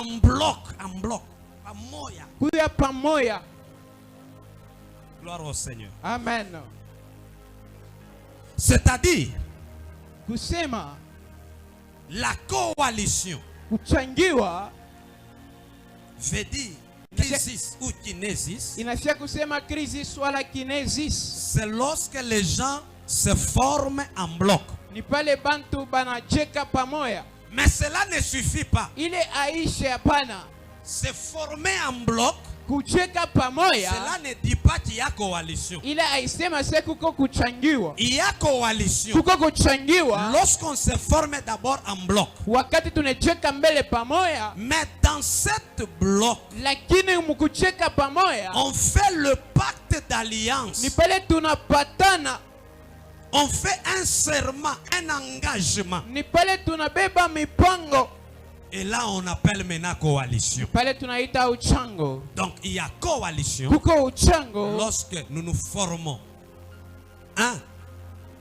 en bloc. Pamoja. Kuya pamoja. Gloire au Seigneur. Amen. C'est-à-dire, Kusema la coalition kuchangiwa veut dire crisis ou kinesis. inafia kusema crisis wala kinesis. C'est lorsque les gens se forment en bloc. Ni pale bantu banajeka pamoja. Mais cela ne suffit pas. Ile aishe hapana. Se former en bloc, Kucheka pamoja. cela ne dit pas qu'il y a coalition. Ile aisema se kuko kuchangiwa. Il y a coalition Kuko kuchangiwa lorsqu'on se forme d'abord en bloc. wakati tunacheka mbele pamoja. Mais dans cette bloc, Lakini mkucheka pamoja on fait le pacte d'alliance. ni pale tunapatana. On fait un serment, un engagement. Ni pale tunabeba mipango. Et là, on appelle maintenant coalition. Pale tunaita uchango. Donc, il y a coalition Kuko uchango lorsque nous nous formons. Hein?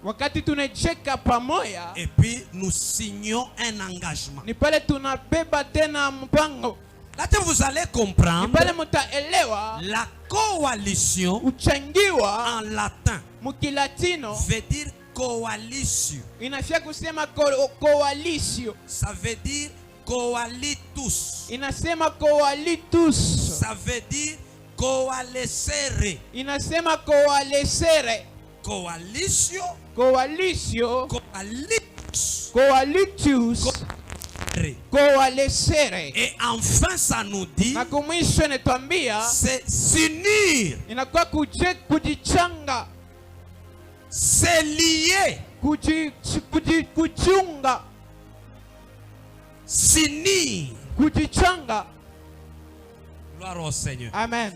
wakati tunacheka pamoja. Et puis, nous signons un engagement. Ni pale tunabeba tena mpango. Là, vous allez Ni comprendre pale mutaelewa la coalition uchangiwa en latin mukilatino veut dire coalition. inafia kusema coalition. Ça veut dire coalitus. Inasema coalitus. Ça veut dire coalescere. Inasema coalescere. Coalition. Coalition. Coalitus. Coalitus. Coalescere. Et enfin, ça nous dit Na kumwisho netwambia c'est s'unir, inakuwa kujichanga, c'est lier, kuchunga, s'unir. kujichanga. Gloire au Seigneur. Amen.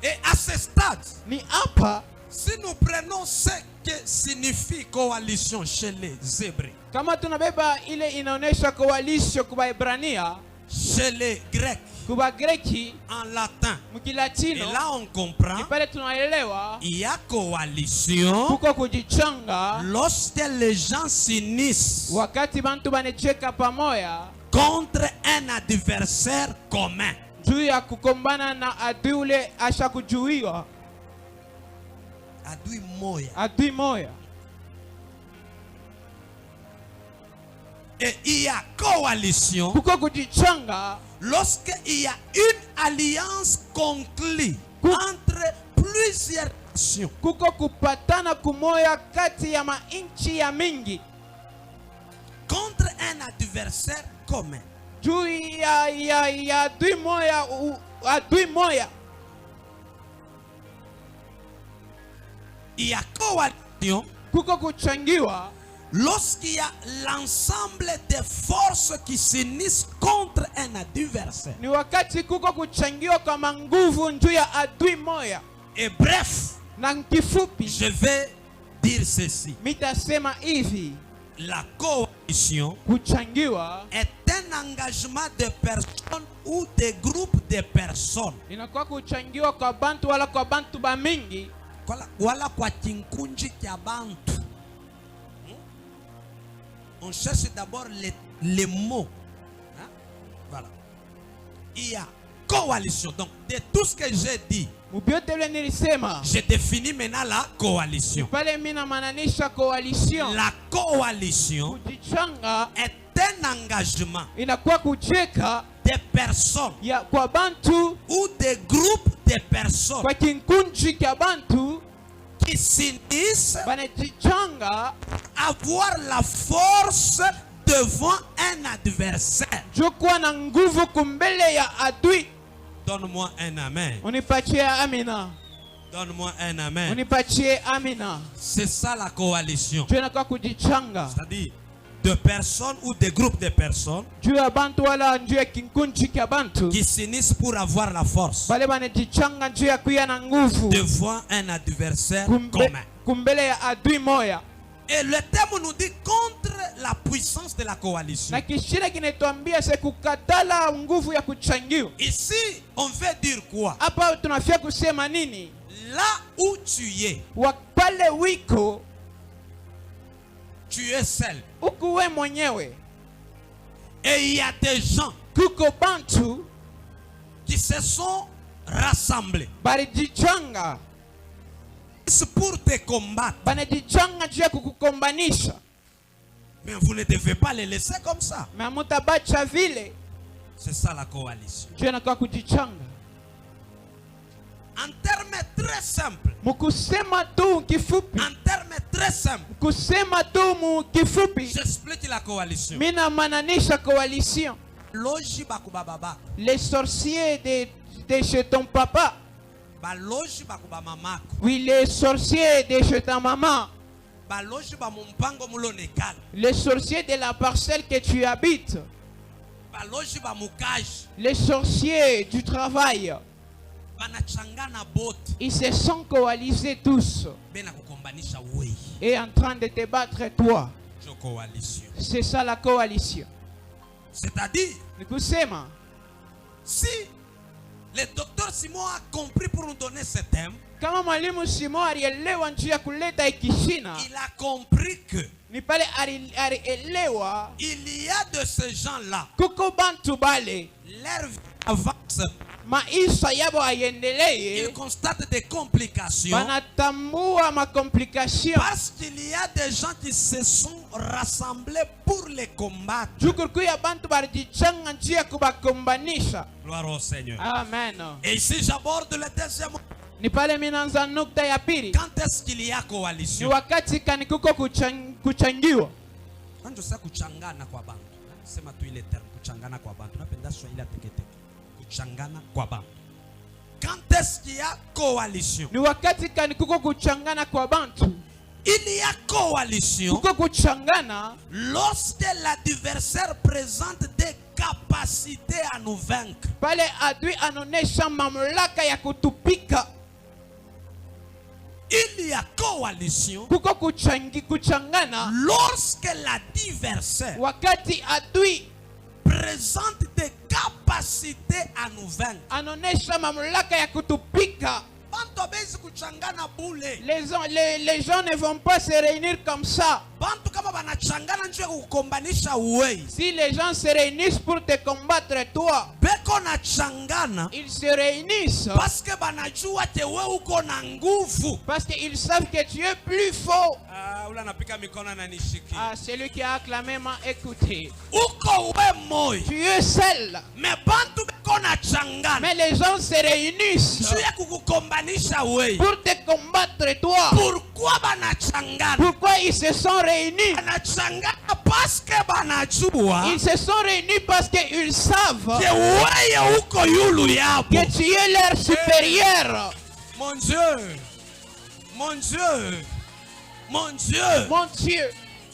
Et à ce stade, Ni hapa si nous prenons ce que signifie coalition chez les Hébreux, kama tunabeba ile inaonesha coalition kuba Ibrania, chez les Grecs, kuba Greki, en latin, et mukilatino, là on comprend, ni pale tunaelewa il y a coalition kuko kujichanga lorsque les gens s'unissent wakati bantu banecheka pamoja contre un adversaire commun. juu ya kukombana na adui ule ashakujuiwa, Adui moya. adui moya. Et il y a coalition Kuko kujichanga lorsqu'il y a une alliance conclue entre plusieurs nations. kuko kupatana kumoya kati ya mainchi ya mingi Contre un adversaire commun. juu ya adui moya, adui moya. Il y a coalition Kuko kuchangiwa lorsqu'il y a l'ensemble des forces qui s'unissent contre un adversaire. ni wakati kuko kuchangiwa kwa manguvu njuu ya adui moya. Et bref, Na kifupi je vais dire ceci. mitasema hivi, La coalition kuchangiwa est un engagement de personnes ou de groupes de personnes. inakuwa kuchangiwa kwa bantu wala kwa bantu ba mingi Wala kwa kinkunji kya bantu. On cherche d'abord les mots. Hein? Voilà. Il y a coalition. Donc, de tout ce que j'ai dit, mubyote vile nilisema je définis maintenant la coalition. pale mina mananisha coalition. La coalition Kujichanga est un engagement inakuwa kucheka de personnes ya kwa bantu ou des groupes de personnes kwa kinkunji kya bantu qui s'unissent banajichanga avoir la force devant un adversaire. jokuwa na nguvu kumbele ya adui. Donne-moi un amen. Unipatie amina. Donne-moi un amen. Unipatie amina. C'est ça la coalition. Juu inakuwa kujichanga C'est-à-dire de personnes ou des groupes de personnes juu ya bantu wala juu ya kinkunji kya bantu qui s'unissent pour avoir la force bale banajichanga juu ya kuya na nguvu devant un adversaire commun. kumbele ya adui moya. Et le thème nous dit contre la puissance de la coalition. Na kishina kinatuambia se kukatala nguvu ya kuchangiwa. Ici, on veut dire quoi? Hapa tunafia kusema nini? Là où tu es, Pale wiko tu es seul. huku we mwenyewe, Et il y a des gens kuko bantu qui se sont rassemblés balijichanga pour te combattre. banajichanga juu ya kukukombanisha, Mais vous ne devez pas les laisser comme ça. na mutabacha vile C'est ça la coalition. juu anakuwa kujichanga. En termes très simples, Mkusema tu kifupi, en termes très simples, kusema tu kifupi, j'explique la coalition. mina mananisha coalition. Loji bakubababa, Les sorciers de chez ton papa, baloji bakubamamako, oui, les sorciers de chez ta maman, baloji bamumpango mulonekal, les sorciers de la parcelle que tu habites, baloji bamukaji, les sorciers du travail, banachangana bote, ils se sont coalisés tous bena kukombanisha wei. et en train de te battre toi. Je coalition. C'est ça la coalition. C'est-à-dire, Ni kusema si le docteur Simon a compris pour nous donner ce thème, kama mwalimu Simon alielewa njia ya kuleta ikishina, il a compris que ni pale alielewa il y a de ces gens-là, kuko bantu bale leur vie avance, maisha yabo ayendelee, ils constatent des complications banatambua makomplikasyon parce qu'il y a des gens qui se sont rassemblés pour les combattre. jukurikuya bantu balijichanga njia ya kubakombanisha. Gloire au Seigneur. Amen. Et ici j'aborde le deuxième. Ni pale minaanza nukta ya pili, Quand est-ce qu'il y a ni coalition? wakati kani kuko kuchangiwa. Quand sasa kuchangana kwa bantu. Sema tu ile terme kuchangana kwa bantu. Napenda Swahili ateketeke. Kuchangana kwa bantu. Quand est-ce qu'il y a coalition? Ni wakati kani kuko kuchangana kwa bantu. Il y a coalition Kuko kuchangana lorsque l'adversaire présente des capacités à nous vaincre. pale adui anaonesha mamlaka ya kutupika. Il y a coalition Kuko kuchangana lorsque l'adversaire wakati adui présente des capacités à nous vaincre. anaonesha mamlaka ya kutupika. Bantu abezi kuchangana bule. Les gens ne vont pas se réunir comme ça. Bantu kama banachangana njoo kukombanisha uwei. Si les gens se réunissent pour te combattre toi, Beko na changana ils se réunissent parce que banajua te wewe uko na nguvu. parce qu'ils savent que tu es plus fort. Ula napika mikono na nishiki. Ah, celui qui a acclamé m'a écouté. Uko we moyo. Tu es seul. Mais bantu beko na changana. Mais les gens se réunissent Njoo ya kukukombanisha uwei. pour te combattre toi. Pourquoi banachangana? Pourquoi ils se sont réunis? Banachangana parce que banajua Ils se sont réunis parce qu'ils savent que wewe uko yulu yabo. que tu es leur supérieur. Mon Dieu. Mon Dieu. Mon Dieu. Mon Dieu,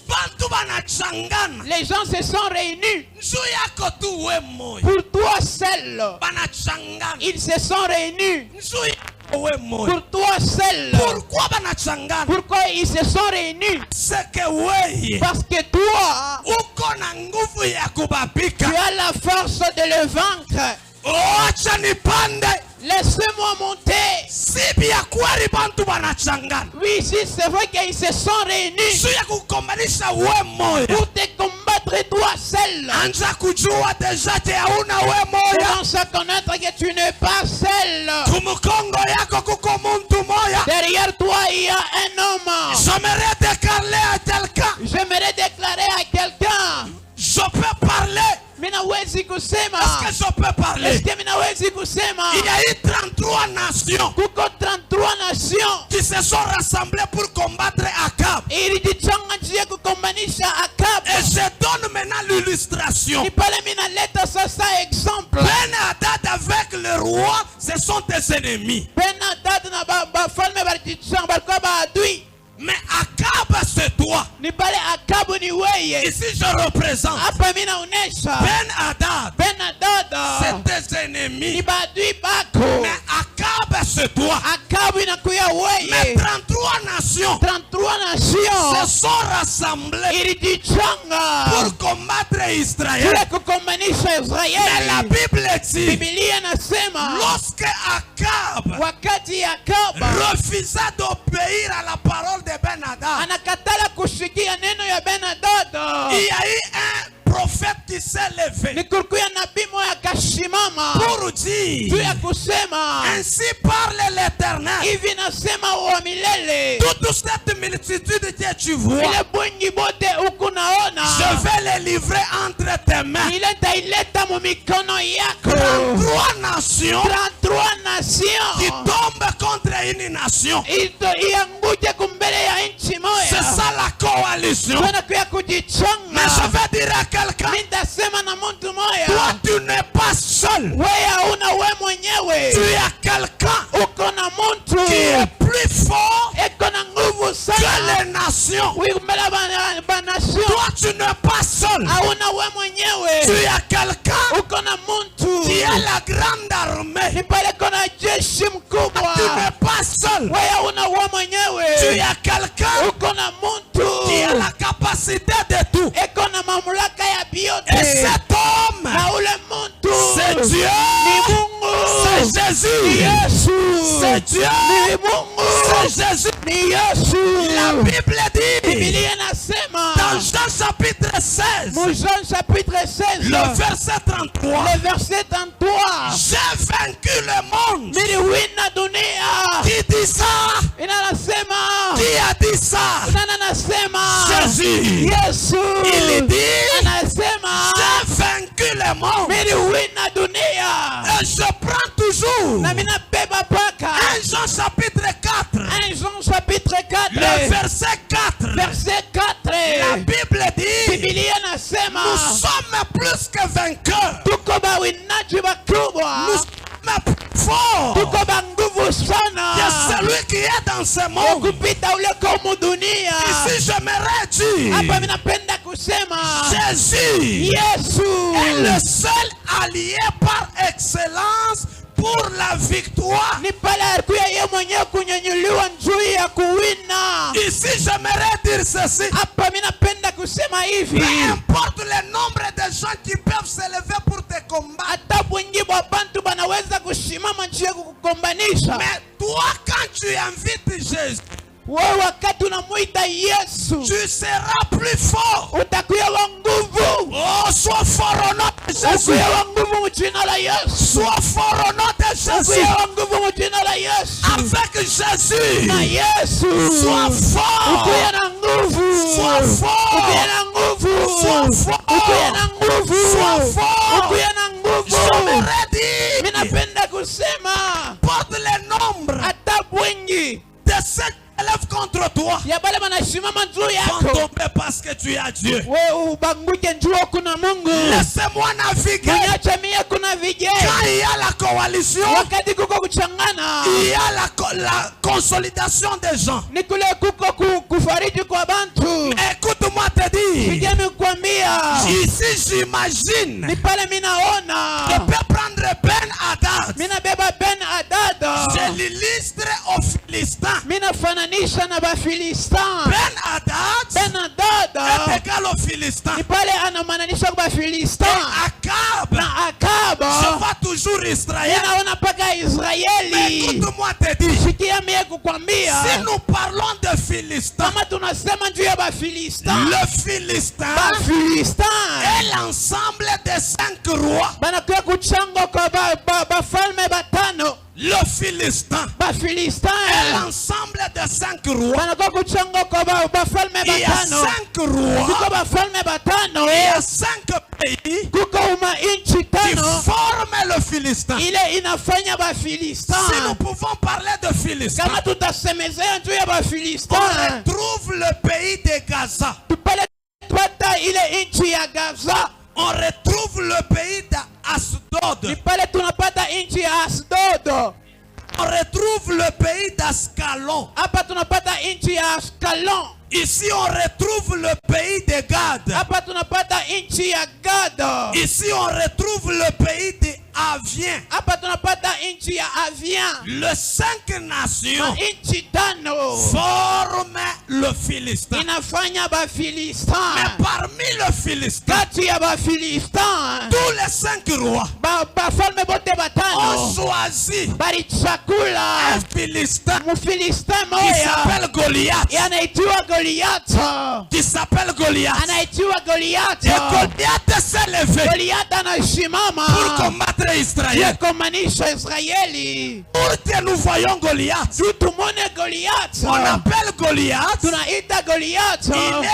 Bantu banachangana. les gens se sont réunis Njoo yako tu we moyo. pour toi seul. Banachangana. Ils se sont réunis Njoo yako we moyo. pour toi seul. Pourquoi banachangana? Pourquoi ils se sont réunis? C'est que wewe Parce que toi, uko na nguvu ya tu kubapika. as la force de le vaincre. Oh, acha nipande. Laissez-moi monter. Si bien kweli bantu banachangana. Oui, si c'est vrai qu'ils se sont réunis Njoo ya kukombanisha we moyo. pour te combattre toi seul. Anza kujua deja te hauna we moya. Commence à connaître que tu n'es pas seul. Kumukongo yako kuko muntu moya. Derrière toi, il y a un homme. J'aimerais déclarer à quelqu'un. J'aimerais déclarer à quelqu'un. Je peux parler. Minawezi kusema. Est-ce que je peux Est-ce parler? que minawezi kusema? Il y a eu 33 nations Kuko 33 nations. qui se sont rassemblées pour combattre Akab. Ilijichanga njia kukombanisha Akab. Et je donne maintenant l'illustration. Ni pale minaleta sasa exemple. Ben-Hadad avec le roi, ce sont des ennemis. Ben-Hadad na bafalme balijichanga balikuwa baadui. Mais Akab, c'est toi. Ni pale Akabu ni weye. Ici, je représente Hapa minaonesha Ben-Hadad. Ben-Hadad C'est des ni ennemis. baadui bako. Mais Akab, c'est toi. Akabu inakuya Mais weye. 33 nations 33 se nations sont rassemblées ilijichanga pour combattre Israël. kule kukombanisha Mais la Israeli. Bible dit, Biblia nasema lorsque Akab wakati Akab refusa d'obéir à la parole de Ben-Hadad, anakatala kushikia neno ya Ben-Hadad, il y a eu un prophète qui s'est levé. ni kulikuya nabii dire, juu ya kusema ainsi parle l'Éternel. hivi nasema wa milele, Toute cette multitude que tu vois, ile bwingi bote huku naona, je vais les livrer entre tes mains. ile taileta mu mikono yako. 33 nations 33 nations qui tombent contre une nation. ianguje kumbele ya nchi moya. C'est ça la coalition. Tunakuya Mais kujichonga. je vais dire à quelqu'un, Nitasema na mtu moya, toi tu n'es pas seul. wewe hauna we mwenyewe, Tu as quelqu'un uko na mtu qui est plus fort eko na nguvu que sana. les nations. Mbele ba nation Toi tu n'es pas seul. hauna we Tu mwenyewe, as quelqu'un uko na mtu qui a la grande armée. ni pale kona jeshi mkubwa. Tu n'es pas seul. Wewe hauna we Tu mwenyewe, as quelqu'un uko na qui a mtu la capacité de tout. eko na mamlaka ya Et biote. cet homme, Na ule mtu c'est Dieu. ni Mungu, C'est ni Jésus. Yesu, C'est Dieu. ni Mungu, C'est Jésus. ni Yesu. La Bible dit Biblia inasema dans Jean chapitre 16, mu Jean chapitre 16 le verset 33, le verset 33, j'ai vaincu le monde. niliwina dunia. Qui dit ça? Inasema Qui a dit ça? nani anasema? Jésus. Yesu. Il dit, Anasema j'ai vaincu le monde. niliwina dunia. Et je prends toujours Na mina beba paka 1 Jean chapitre 4, 1 Jean chapitre 4 le verset 4. verset 4. La Bible dit, Biblia inasema nous sommes plus que vainqueurs. tuko bawinaji bakubwa, Nous sommes plus forts tuko banguvu sana que celui qui est dans ce monde. kupita ule komu dunia. Ici, j'aimerais dire, Hapa minapenda kusema Jésus Yesu est le seul allié par excellence pour la victoire. ni pale alikuya ye mwenyewe kunyanyuliwa njuu ya kuwina. Ici, j'aimerais dire ceci. Hapa minapenda kusema hivi, Peu importe le nombre de gens qui peuvent s'élever pour te combattre, hata bwingi bwa bantu banaweza kushimama njuu ya kukukombanisha. mais toi, quand tu invites Jésus, Wewe wakati unamuita Yesu tu seras plus fort. utakuya wa nguvu. Oh, sois fort au nom de Jésus. Ukuya wa nguvu mjina la Yesu. Sois fort au nom de Jésus. Ukuya wa nguvu mjina la Yesu. Avec Jésus, Na Yesu. sois fort. Ukuya na nguvu. Sois fort. Ukuya na nguvu. Sois fort. Ukuya na nguvu. Sois fort. Ukuya na nguvu. J'aimerais dire, Minapenda kusema porte le nombre hata bwingi de ceux qui élèvent contre toi ya bale banashimama juu vont yako, tomber parce que tu as Dieu. wewe ubanguke njuu kuna Mungu. Laissez-moi naviguer. Mwenyacha mia kuna vijana Quand il y a la coalition, wakati kuko kuchangana il y a la consolidation des gens. ni kule kuko kufariji kwa bantu. Écoute-moi te dire, Sijami kuambia ici j'imagine ni pale que minaona peut prendre Ben Hadad. minabeba Ben Hadad, Je l'illustre aux Philistins. minafananisha na Bafilistin. Ben Hadad Ben Hadad est égal aux Philistins. ni pale anamananisha kwa Bafilistin. Akab, Na je Akaba vois toujours Israël. inaona paka Mais Israeli. écoute-moi te dire, Sikia mie kukwambia, si nous parlons de Philistins, kama tunasema juu ya Bafilistin, le Philistin Bafilistin est l'ensemble des 5 rois. banakuya kuchangwa kwa bafalme batano. Le Philistin est Bafilistin l'ensemble des 5 rois. banakuya kuchangwa kwa bafalme Il y a batano. 5 rois. Kuko bafalme batano, Il y a 5 pays kuko inchi qui tano forment le Philistin. ile inafanya Si nous Bafilistin. pouvons parler de Philistin, Kama tutasemezea juu ya on Bafilistin, retrouve le pays de Gaza. tupale tupata ile inchi ya Gaza. On retrouve le pays d'Asdod. Ni pale tunapata inchi ya Asdod. On retrouve le pays d'Ascalon. Hapa tunapata inchi ya Askalon. Ici, on retrouve le pays de Gad. Hapa tunapata inchi ya Gad. Ici, on retrouve le pays d'Avien. Hapa tunapata inchi ya Avia. Les 5 nations Inchi tano forment le Philistin. inafanya Mais Bafilistin. parmi le Philistin, Kati ya Bafilistin tous les 5 rois bafalme bote ont batano choisi balichakula un Philistin Mufilistin qui moya s'appelle Goliath. anaitiwa Goliath. Qui s'appelle Goliath. Anaitiwa Goliath. Et Goliath s'est levé Goliath pour anasimama combattre Israël. kukomanisha Israeli. Pour que nous voyons Goliath, Tu tumone Goliath. on appelle Goliath, Tunaita Goliath. il est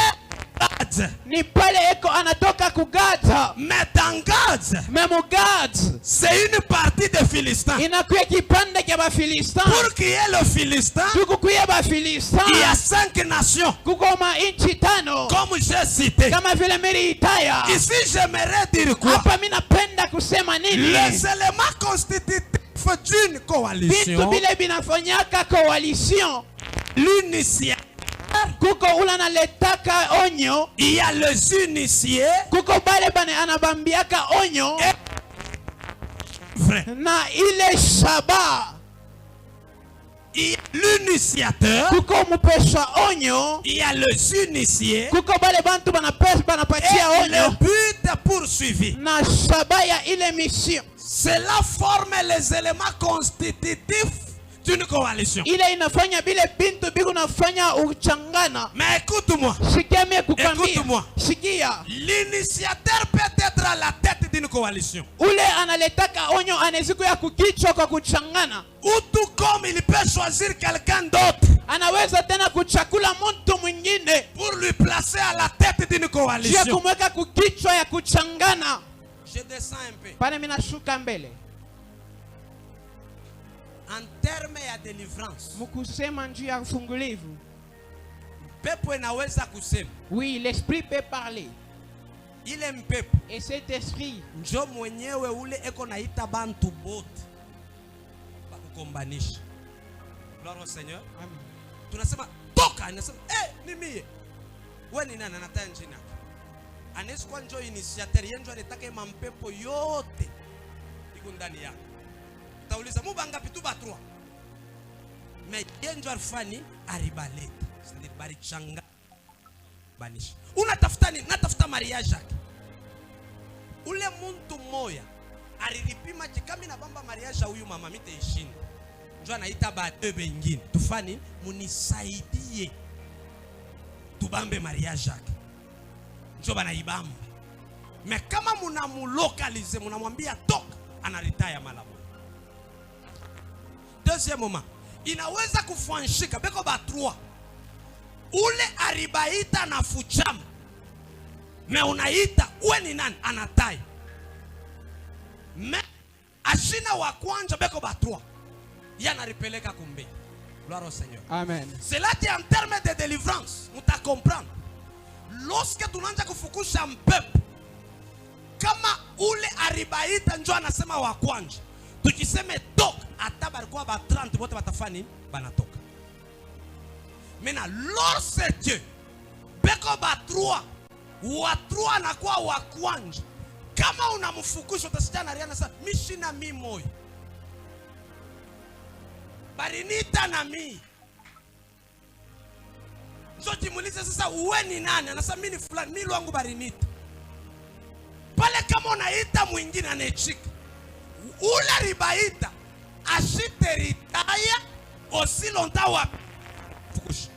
Gad. Ni pale eko anatoka kugata. Mais dans Gad, Memu Gad c'est une partie des Philistins. inakuya kipande kya Bafilistin. Pour qu'il y ait le Philistin, Tukukuya Bafilistin. il y a 5 nations, Kuko inchi tano comme j'ai cité. kama vile miliitaya. Ici, j'aimerais dire quoi? Hapa mimi napenda kusema nini? Les éléments constitutifs d'une Vitu coalition, vile vinafanyaka coalition. l'initiateur, Kuko ula analetaka onyo. il y a les initiés, Kuko bale bane anabambiaka onyo. vrai. Na ile shaba. Il y a l'initiateur, Kuko mupesha onyo. il y a les initiés, Kuko bale bantu banapatia et le onyo. but poursuivi. Na shaba ya ile mission. Cela forme les éléments constitutifs d'une coalition. Ile inafanya bile bintu biku nafanya uchangana. Mais écoute-moi, Sikia mie kukwambia. Écoute-moi. Sikia. l'initiateur peut être à la tête d'une coalition. Ule analetaka onyo aneziku ya kukichwa kwa kuchangana. Ou tout comme il peut choisir quelqu'un d'autre Anaweza tena kuchakula mtu mwingine. pour lui placer à la tête d'une Jia coalition. kumweka kukichwa ya kuchangana. Je descends un peu. Pale mina shuka mbele. En termes ya délivrance, Mukusema njia ya ufungulivu. pepo inaweza kusema Oui, l'esprit peut parler. ile mpepo Et cet esprit, njo mwenyewe ule eko naita bantu bote bakukombanisha. Gloire au Seigneur. amen. Tunasema toka, anasema ni mie. Wewe ni nani? Anataka njina. Anaweza kuwa njo initiateur yenjo anataka mampepo yote iko ndani yako. Utauliza muba ngapi? Tu ba 3. Mais yenjo alfani aribaleta. C'est-à-dire barichanga banisha. Unatafuta nini? Natafuta mariage yake. Ule muntu moya alilipima kama na bamba mariage ya huyu mama mitaishinda. Njo anaita ba deux bengine. Tufani munisaidie tubambe mariage yake. Njo banaibamba. Mais kama munamulokalize, munamwambia toka, anaritaya mala moja. Deuxième moment, inaweza kufanshika beko ba 3. Ule aribaita na fuchama. Me unaita uwe ni nani? Anatai. Me ashina wa kwanza beko ba 3. Yana ripeleka kumbe. Gloire au Seigneur. Amen. Cela dit en termes de délivrance, vous ta comprendre. Lorsque tunaanza kufukusha mpepo, kama ule aribaita njo anasema wa kwanza, tukiseme toka, hata barikuwa ba 30 wote batafani banatoka. Maintenant, lorsque beko ba 3, wa 3 anakuwa wa kwanza, kama unamfukusha utasikia na riana sasa, mishina mi moyo. Barinita na mi. Njo jimulize sasa uwe ni nani? Anasema mimi ni fulani, mimi wangu barinita. Pale kama unaita mwingine anechika. Ule ribaita ashite ritaya aussi longtemps wa fukusha.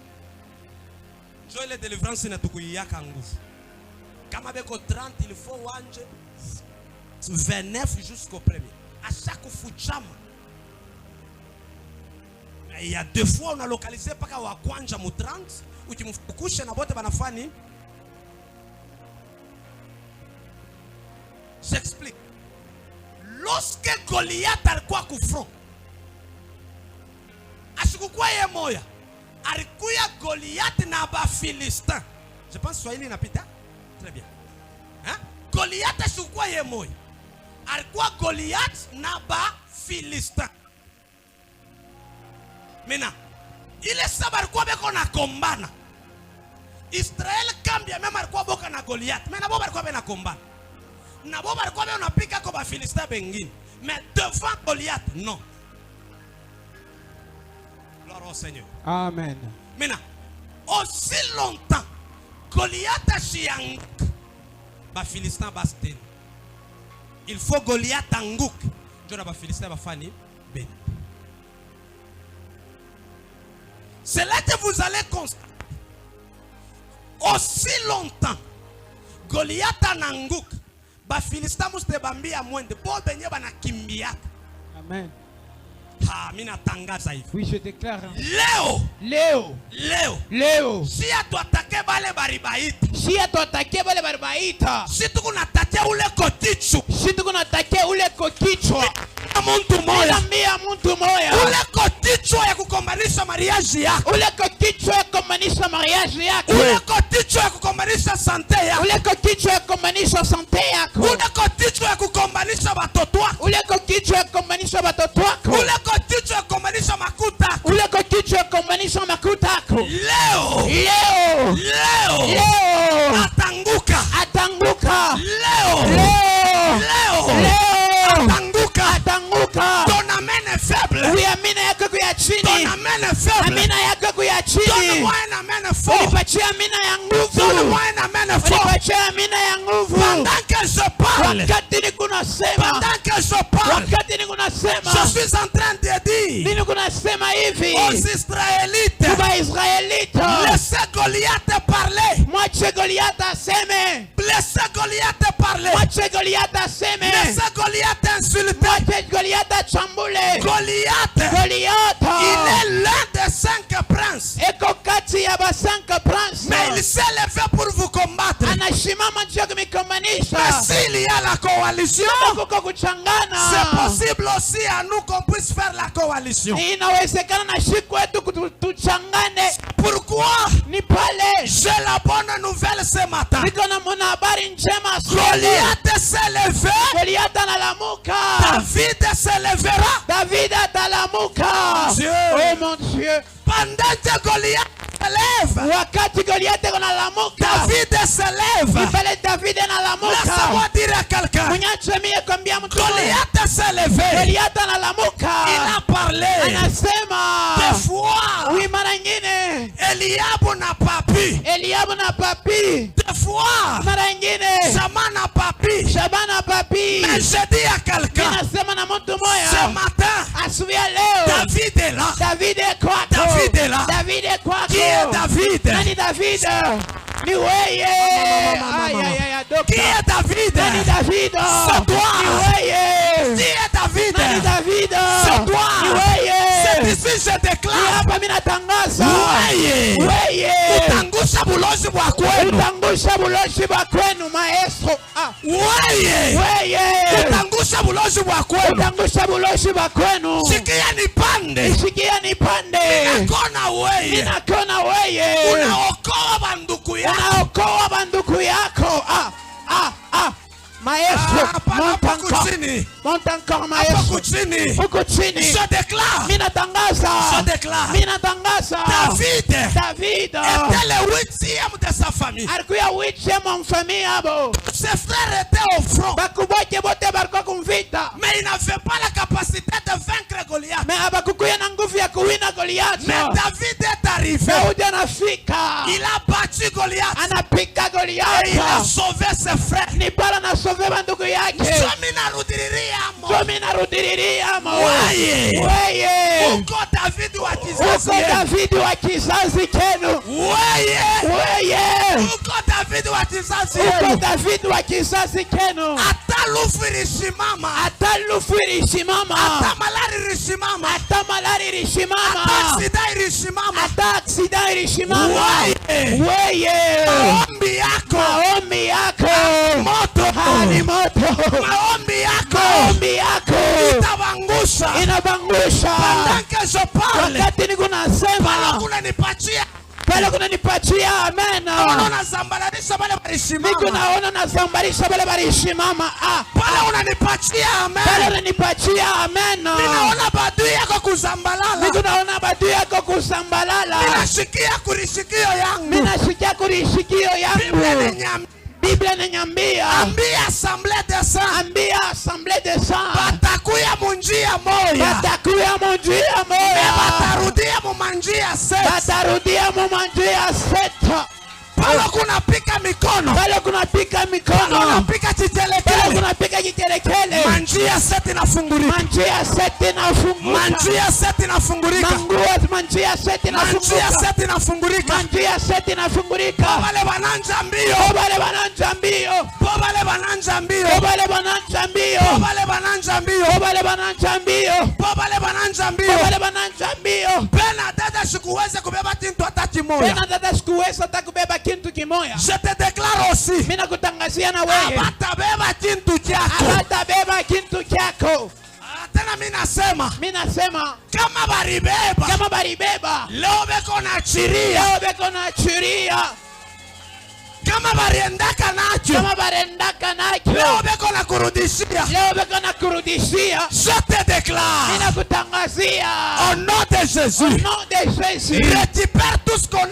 Njo ile deliverance inatukuyaka nguvu. Kama beko 30 il faut wanje 29 jusqu'au premier. À chaque fuchama. Il y a 2 fois on a localisé paka wa kwanja mu 30 ukimfukusha na bote banafani. J'explique. Lorsque Goliath alikuwa kufront, asikukuwa ye moya, alikuya Goliath na ba Philistin. Je pense Swahili inapita très bien. Hein? Goliath asikukuwa ye moya, alikuwa Goliath na ba Philistin. Maintenant, ile saba alikuwa beko na kombana. Israel kambia mema alikuwa boka na Goliath. Mais nabo alikuwa bena kombana. Nabo alikuwa bena pika kwa ba Philistin bengine. Mais devant Goliath, non. Gloire au Seigneur. Amen. Maintenant, aussi longtemps, Goliath a chiang, ba Philistin bastin. Il faut Goliath angouk. Jona ba Philistin ba fani ben. C'est là que vous allez constater. Aussi longtemps, Goliath angouk, ba Philistin muste bambi ya mwende. Bo benye ba na kimbiaka. Amen. Ha, mina tangaza hivi. Oui, je déclare. Leo. Si tu attaquer bale baribaita. Si atuatakie wale baribaita. Si tu kunatakia ule kotichu. Si tukunatakia ule kokichwa. Muntu moya. Niambia mtu moya. Ule kotichwa ya kukombanisha mariage yako. Ule kokichwa ya kukombanisha mariage yako. Ule kotichwa ya kukombanisha sante yako. Ule kokichwa ya kukombanisha sante yako. Ule kotichwa ya kukombanisha watoto wako. Ule kokichwa ya kukombanisha watoto wako. Ule kotichwa ya kukombanisha makuta yako. Ule kokichwa ya kukombanisha makuta yako. Leo. Atanguka. Leo. Atanguka. Ton amen est faible. Uamini yako kuya chini. Ton amen est faible. Amina yako kuya chini. Donne-moi un amen fort. Unipatie amina ya nguvu. Donne-moi un amen fort. Unipatie amina ya nguvu. Pendant que je parle. Wakati niko nasema. Pendant que je parle. Wakati niko nasema. Je suis en train de dire. Niko nasema hivi. Aux Israélites. Kwa Israelite. Laissez Goliath parler. Mwache Goliath aseme. Laissez Goliath parler. Mwache Goliath aseme. Laissez Goliath insulter. Mwache Goliath achambule. Goliath. Goliath. Il est l'un des 5 princes. Eko kati ya basanka prince. Mais il s'est levé pour vous combattre. Anashimama juu ya kumikomanisha. Mais s'il y a la coalition, Kuko kuchangana. c'est possible aussi à nous qu'on puisse faire la coalition. Inawezekana na shiku wetu tuchangane. Pourquoi? Ni pale. J'ai la bonne nouvelle ce matin. Niko na mwana habari njema asubuhi. Goliath s'est levé. Goliath analamuka. David se lèvera. David atalamuka. Dieu. Oh mon Dieu. Pendant que Goliath se lève, Wakati Goliath analamuka. David se lève. Pale David analamuka. Laisse-moi dire à quelqu'un. Mwenyache mie kwambia mtu. Goliath s'est levé. Goliath analamuka. Il a parlé. Anasema. Des fois, Oui, mara nyingine. Eliab n'a pas pu. Eliabu na papi. Des fois, Mara nyingine. Shaman n'a pas pu. Shabana papi. Mais je dis à quelqu'un, Ninasema na mtu ce moya. matin, Asubuhi ya leo. David est là. David kwako. David est là. David kwako. Qui est David? Nani David? Ni weye. Qui est David? Nani David? C'est toi. Ni weye. Qui est David? Nani David? C'est toi. Ni weye. C'est ici je Ni déclare. hapa mimi natangaza. Weye. Weye. Utangusha bulozi bwa kwenu. Utangusha bulozi bwa kwenu maestro. Weye. Weye. Utangusha bulozi bwa kwenu. Utangusha bulozi bwa kwenu. Sikia nipande. Sikia nipande. Nakona weye. Ninakona weye. Unaokoa banduku yako. Unaokoa banduku yako. Maestro, monte encore maestro. Huko chini. Je déclare. Mimi natangaza. Je déclare. Mimi natangaza. David était le 8e de sa famille. alikuwa 8e mfamii hapo. Ses frères étaient au front. Bakubote bote balikuwa kumvita. Mais il n'avait pas la capacité de vaincre Goliath. Mais habakukuya na nguvu ya kuwina Goliath. Mais David est arrivé. Daudi anafika. Il a battu Goliath. Anapika Goliath. Et il a sauvé ses frères. Ni pala na sauve bandugu yake. Zomi narudiriria mo. Weye. Uko David wa kizazi kenu. Weye. Uko David wa kizazi Uko yenu. David wa kizazi kenu. Hata lufu ilisimama. Hata lufu ilisimama. Hata malari ilisimama. Hata malari ilisimama. Hata aksida ilisimama. Hata aksida ilisimama. Weye. Maombi yako. Maombi yako. Moto. Ni moto. Maombi yako. Maombi yako. Itabangusha. Inabangusha. Pendant que je parle. Wakati niko nasema. Pale kunanipatia amen. Unazambaratisha wale walisimama. Niko naona nazambarisha wale walisimama. Pale unanipatia amen. Pale unanipatia amen. Ninaona badui yako kuzambalala. Niko naona badui yako kuzambalala. Ninasikia kurishikio yangu. Ninasikia kurishikio yangu. Biblia inaniambia. Ambia Assemblée des Saints. Ambia Assemblée des Saints. Batakuya munjia moya. Batakuya munjia moya. Batarudia mu 6. batarudia mu manjia 7. Pale kunapika mikono. Pale kunapika mikono. Pale kunapika chitelekele. Pale kunapika chitelekele. Manjia 7 inafungurika. Manjia 7 inafunguka. Manjia 7 inafungurika. Manjia 7 inafunguka. Manjia 7 inafungurika. Manjia 7 inafungurika. Wale wananja mbio. Wale wananja mbio. Wale wananja mbio. Wale wananja mbio. Wale wananja mbio. Wale wananja mbio. Wale wananja mbio. Wale wananja mbio. Pena dada sikuweza kubeba kitu hata kimoja. Pena dada sikuweza hata kubeba kitu kimoja. Je te déclare aussi. Mimi nakutangazia na wewe. Abatabeba kitu chako. Abatabeba kitu chako. Tena mimi nasema kama baribeba leo beko na chiria kama bariendaka nacho leo beko na kurudishia je te déclare mimi nakutangazia au nom de Jésus récupère tout ce qu'on